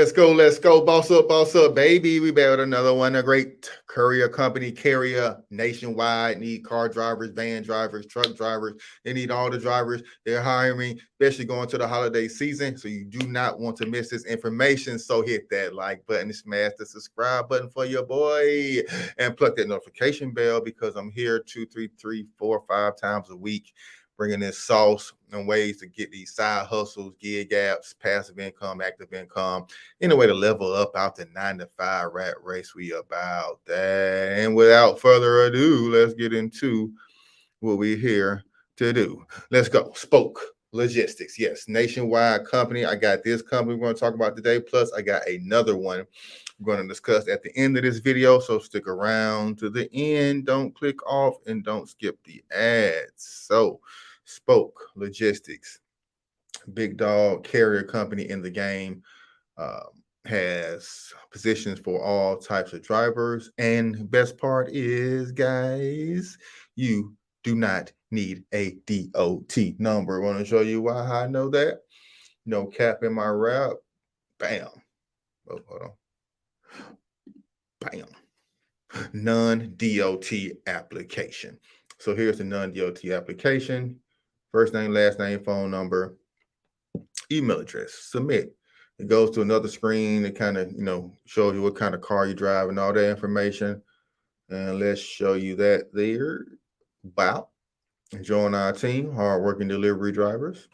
Let's go, boss up, baby. We back with another one. A great courier company, carrier nationwide. Need car drivers, van drivers, truck drivers. They need all the drivers. They're hiring, especially going to the holiday season. So you do not want to miss this information. So hit that like button, smash the subscribe button for your boy, and pluck that notification bell because I'm here 2, 3, 3, 4, 5 times a week bringing in sauce and ways to get these side hustles, gig apps, passive income, active income, any way to level up out the 9 to 5 rat race. We about that. And without further ado, let's get into what we're here to do. Let's go. Spoke Logistics. Yes, nationwide company. I got this company we're going to talk about today. Plus, I got another one we're going to discuss at the end of this video. So stick around to the end. Don't click off and don't skip the ads. So, Spoke Logistics, big dog carrier company in the game. Has positions for all types of drivers. And best part is, guys, you do not need a DOT number. I want to show you why I know that. No cap in my rap. Bam. Oh, hold on. Bam. Non-DOT application. So here's the non-DOT application. First name, last name, phone number, email address, submit. It goes to another screen that kind of, shows you what kind of car you drive and all that information. And let's show you that there. Wow. Join our team, hardworking delivery drivers.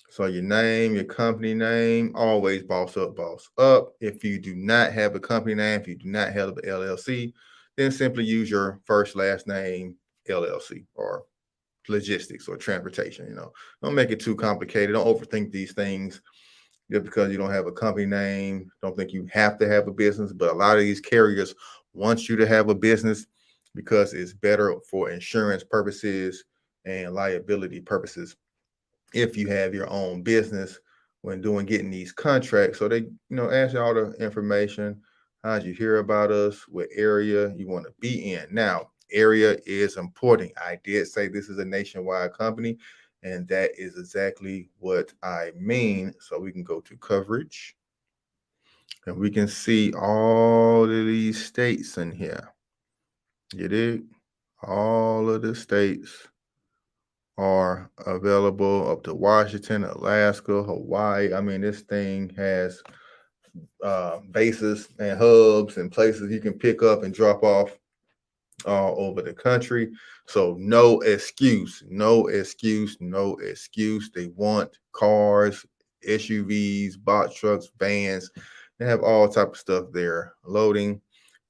So your name, your company name, always boss up, boss up. If you do not have a company name, if you do not have an LLC, then simply use your first, last name, LLC, or logistics or transportation. Don't make it too complicated. Don't overthink these things just because you don't have a company name. Don't think you have to have a business, but a lot of these carriers want you to have a business because it's better for insurance purposes and liability purposes if you have your own business when getting these contracts. So they, ask you all the information. How'd you hear about us? What area you want to be in? Now, area is important. I did say this is a nationwide company, and that is exactly what I mean. So we can go to coverage, and we can see all of these states in here. Get it? All of the states are available up to Washington, Alaska, Hawaii. I mean, this thing has bases and hubs and places you can pick up and drop off all over the country. So no excuse, no excuse, no excuse. They want cars, SUVs, box trucks, vans. They have all type of stuff there loading.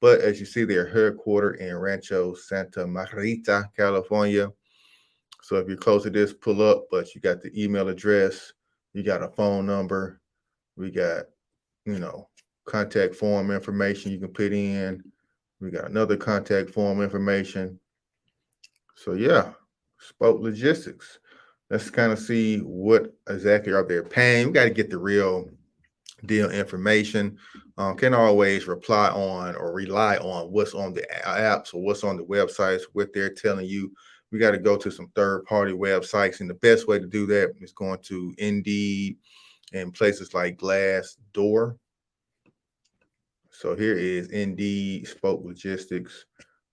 But as you see, they're headquartered in Rancho Santa Margarita, California. So if you're close to this, pull up, but you got the email address, you got a phone number, we got, contact form information you can put in. We got another contact form information. So yeah, Spoke Logistics. Let's kind of see what exactly are they paying. We got to get the real deal information. Can always rely on what's on the apps or what's on the websites, what they're telling you. We got to go to some third-party websites, and the best way to do that is going to Indeed and places like Glassdoor. So here is Indeed, Spoke Logistics.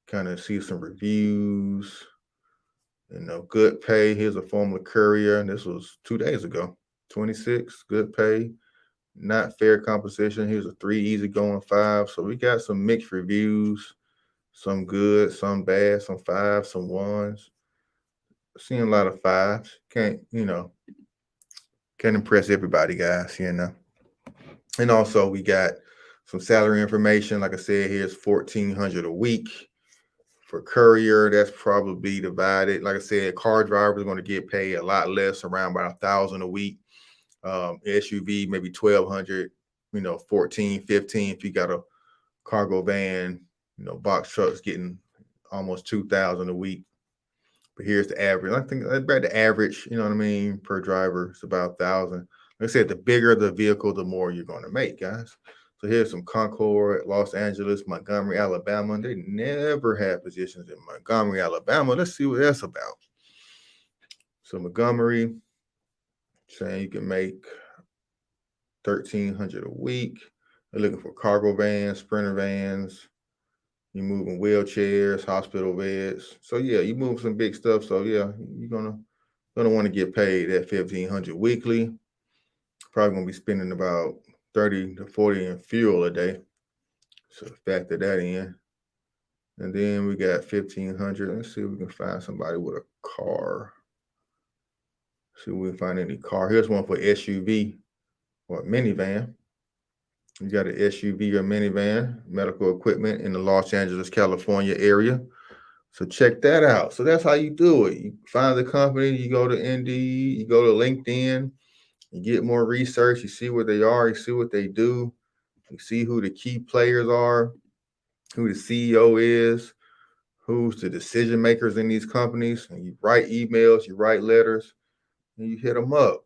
Kind of see some reviews. Good pay. Here's a former courier. This was 2 days ago. 26, good pay. Not fair compensation. Here's a 3, easygoing 5. So we got some mixed reviews. Some good, some bad, some 5, some 1s. Seeing a lot of 5s. Can't impress everybody, guys, And also we got some salary information. Like I said, here's $1,400 a week. For courier, that's probably divided. Like I said, car drivers are going to get paid a lot less, around about $1,000 a week. SUV maybe 1,200. 14, 15 if you got a cargo van. Box trucks getting almost 2,000 a week. But here's the average. I think about the average, per driver, it's about 1,000. Like I said, the bigger the vehicle, the more you're going to make, guys. So here's some Concord, Los Angeles, Montgomery, Alabama. They never had positions in Montgomery, Alabama. Let's see what that's about. So Montgomery, saying you can make $1,300 a week. They're looking for cargo vans, sprinter vans. You're moving wheelchairs, hospital beds. So yeah, you move some big stuff. So yeah, you're gonna want to get paid at $1,500 weekly. Probably gonna be spending about 30 to 40 in fuel a day. So factor that in. And then we got 1,500. Let's see if we can find somebody with a car. See if we can find any car. Here's one for SUV or minivan. You got an SUV or minivan, medical equipment in the Los Angeles, California area. So check that out. So that's how you do it. You find the company, you go to Indeed, you go to LinkedIn, you get more research, you see where they are, you see what they do, you see who the key players are, who the CEO is, who's the decision makers in these companies, and you write emails, you write letters, and you hit them up.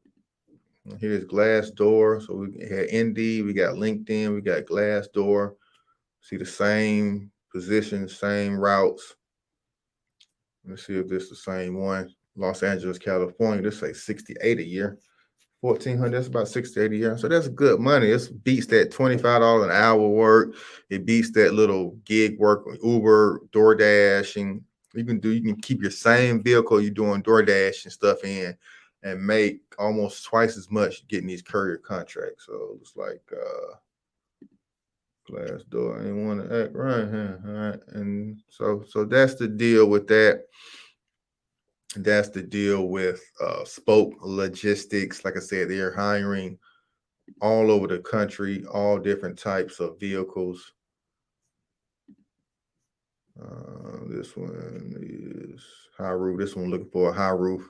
And here's Glassdoor. So we had Indeed, we got LinkedIn, we got Glassdoor. See the same positions, same routes. Let's see if this is the same one. Los Angeles, California. This say 68 a year. 1,400. That's about 68 a year. So that's good money. It beats that $25 an hour work. It beats that little gig work with Uber, DoorDash, and you can keep your same vehicle you're doing DoorDash and stuff in and make almost twice as much getting these courier contracts. So it's like Glassdoor. I ain't want to act right, huh? All right. And so that's the deal with that. That's the deal with Spoke Logistics. Like I said, they're hiring all over the country, all different types of vehicles. This one is high roof. This one looking for a high roof.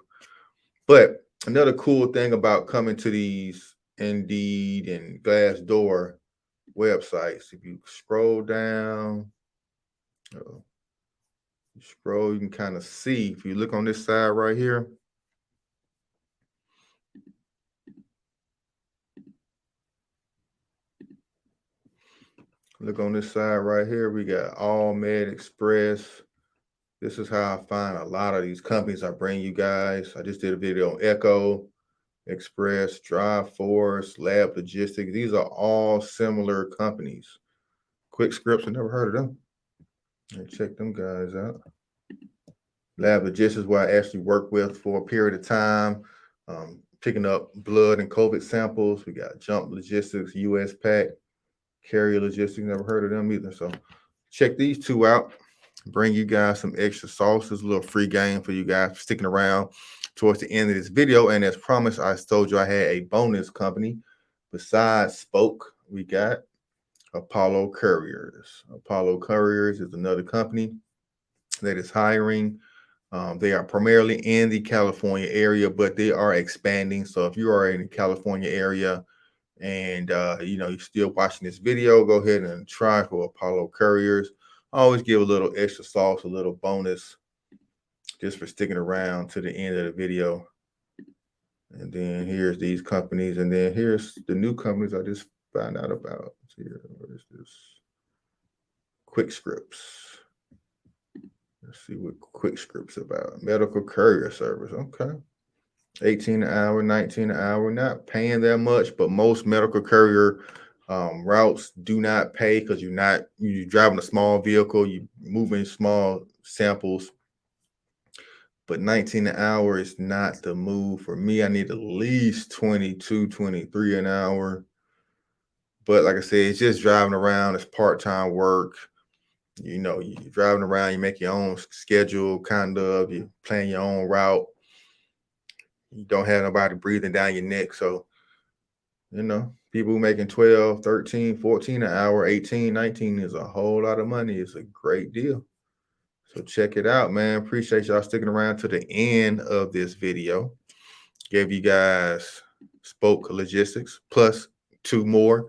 But another cool thing about coming to these Indeed and Glassdoor websites, if you scroll down, you can kind of see, if you look on this side right here, look on this side right here, we got All Med Express. This is how I find a lot of these companies I bring you guys. I just did a video on Echo, Express, Drive Force, Lab Logistics. These are all similar companies. Quick Scripts, I never heard of them. Check them guys out. Lab Logistics, where I actually worked with for a period of time, picking up blood and COVID samples. We got Jump Logistics, US Pack, Carrier Logistics, never heard of them either. So check these two out. Bring you guys some extra sauce. This is a little free game for you guys for sticking around towards the end of this video. And as promised, I told you I had a bonus company. Besides Spoke, we got Apollo Couriers. Apollo Couriers is another company that is hiring. They are primarily in the California area, but they are expanding. So if you are in the California area and you're still watching this video, go ahead and try for Apollo Couriers. I always give a little extra sauce, a little bonus, just for sticking around to the end of the video. And then here's these companies, and then here's the new companies I just found out about. Here, what is this? Quick Scripts. Let's see what Quick Scripts about. Medical courier service. Okay. 18 an hour, 19 an hour. Not paying that much, but most medical courier routes do not pay because you're driving a small vehicle, you're moving small samples. But 19 an hour is not the move for me. I need at least 22, 23 an hour. But like I said, it's just driving around. It's part-time work. You're driving around, you make your own schedule, kind of. You plan your own route. You don't have nobody breathing down your neck. So, people making 12, 13, 14 an hour, 18, 19 is a whole lot of money. It's a great deal. So check it out, man. Appreciate y'all sticking around to the end of this video. Gave you guys Spoke Logistics plus two more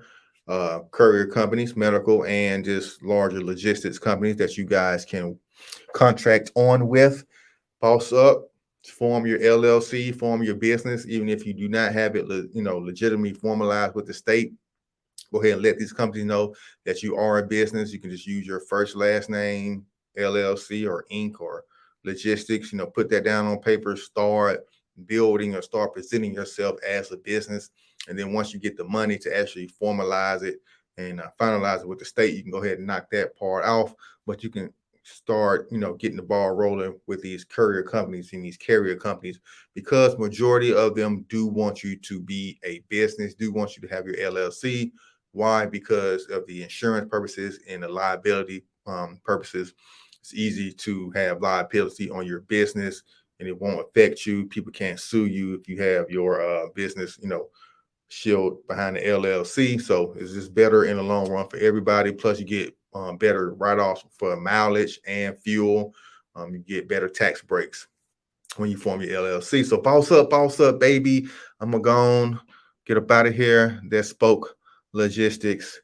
courier companies, medical and just larger logistics companies that you guys can contract on with. Boss up, form your LLC, form your business, even if you do not have it, legitimately formalized with the state. Go ahead and let these companies know that you are a business. You can just use your first, last name, LLC or Inc. or logistics. Put that down on paper. Start building or start presenting yourself as a business. And then once you get the money to actually formalize it and finalize it with the state, you can go ahead and knock that part off. But you can start, getting the ball rolling with these courier companies and these carrier companies, because majority of them do want you to be a business, do want you to have your LLC. Why? Because of the insurance purposes and the liability purposes. It's easy to have liability on your business and it won't affect you. People can't sue you if you have your business, shield behind the LLC. So it's just better in the long run for everybody. Plus, you get better write-offs for mileage and fuel. You get better tax breaks when you form your LLC. So boss up, baby. I'm gonna go on, get up out of here. That spoke logistics.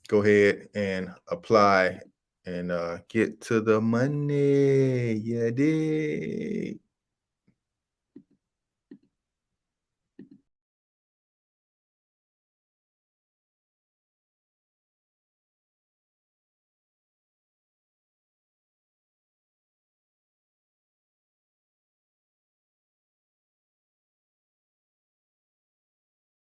Go ahead and apply and get to the money. Yeah, dig.